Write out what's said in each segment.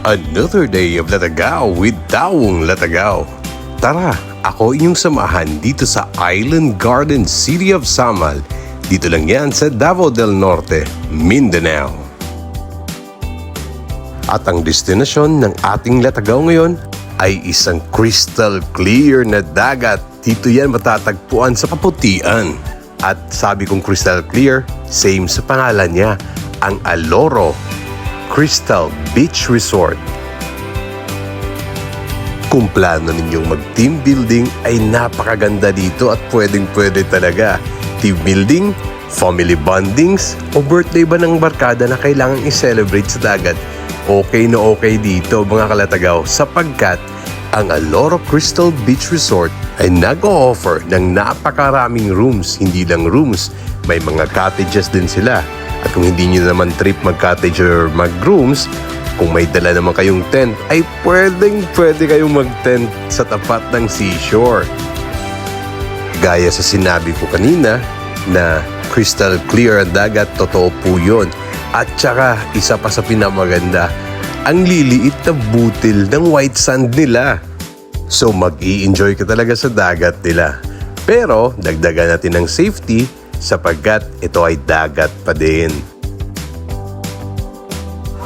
Another day of Latagaw with Tawong Latagaw. Tara, ako inyong samahan dito sa Island Garden City of Samal. Dito lang yan sa Davao del Norte, Mindanao. At ang destinasyon ng ating Latagaw ngayon ay isang crystal clear na dagat. Dito yan matatagpuan sa Kaputian. At sabi kong crystal clear, same sa pangalan niya, ang Aloro Crystal Beach Resort. Kung plano ninyong mag-team building ay napakaganda dito at pwedeng-pwede talaga. Team building, family bondings, o birthday ba ng barkada na kailangan i-celebrate sa dagat, okay na okay dito mga kalatagaw sapagkat ang Aloro Crystal Beach Resort ay nag-o-offer ng napakaraming rooms. Hindi lang rooms, may mga cottages din sila. At kung hindi nyo naman trip mag-cottage or mag-rooms, kung may dala naman kayong tent, ay pwede kayong mag-tent sa tapat ng seashore. Gaya sa sinabi ko kanina na crystal clear ang dagat, totoo po yun. At saka, isa pa sa pinamaganda, ang liliit na butil ng white sand nila. So mag-i-enjoy ka talaga sa dagat nila. Pero dagdagan natin ng safety sapagkat ito ay dagat pa din.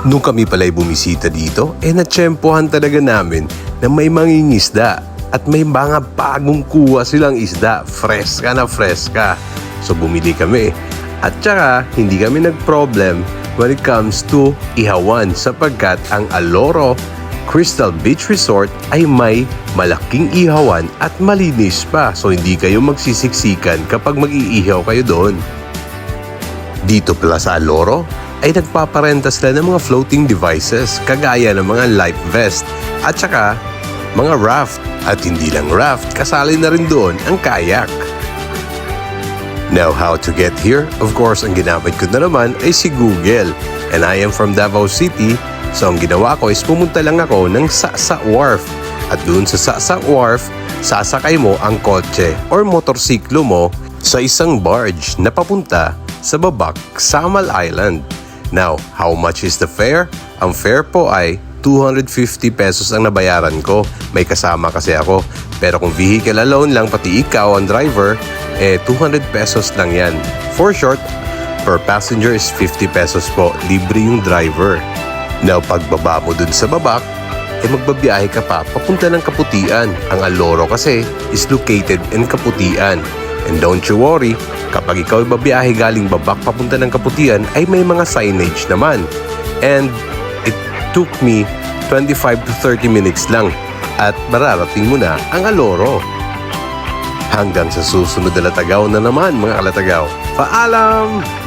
Nung kami pala'y bumisita dito, natsyempohan talaga namin na may mangingisda at may mga bagong kuha silang isda, freska na freska. So bumili kami at saka hindi kami nag-problem when it comes to ihawan sapagkat ang Aloro Crystal Beach Resort ay may malaking ihawan at malinis pa, so hindi kayo magsisiksikan kapag mag-iihaw kayo doon. Dito pala sa Aloro ay nagpaparenta sila ng mga floating devices kagaya ng mga life vest at saka mga raft. At hindi lang raft, kasali na rin doon ang kayak. Now how to get here? Of course, ang ginamit ko na naman ay si Google. And I am from Davao City, so ang ginawa ko is pumunta lang ako ng Sasa Wharf. At doon sa Sasa Wharf, sasakay mo ang kotse or motorsiklo mo sa isang barge na papunta sa Babak, Samal Island. Now, how much is the fare? Ang fare po ay 250 pesos ang nabayaran ko. May kasama kasi ako. Pero kung vehicle alone lang, pati ikaw ang driver, 200 pesos lang yan. For short, per passenger is 50 pesos po. Libre yung driver. Now, pagbaba mo dun sa Babak, magbabiyahe ka pa papunta ng Kaputian. Ang Aloro kasi is located in Kaputian. And don't you worry, kapag ikaw babiyahe galing Babak papunta ng Kaputian, ay may mga signage naman. And it took me 25 to 30 minutes lang at mararating mo na ang Aloro. Hanggang sa susunod na Latagaw na naman mga kalatagaw. Paalam!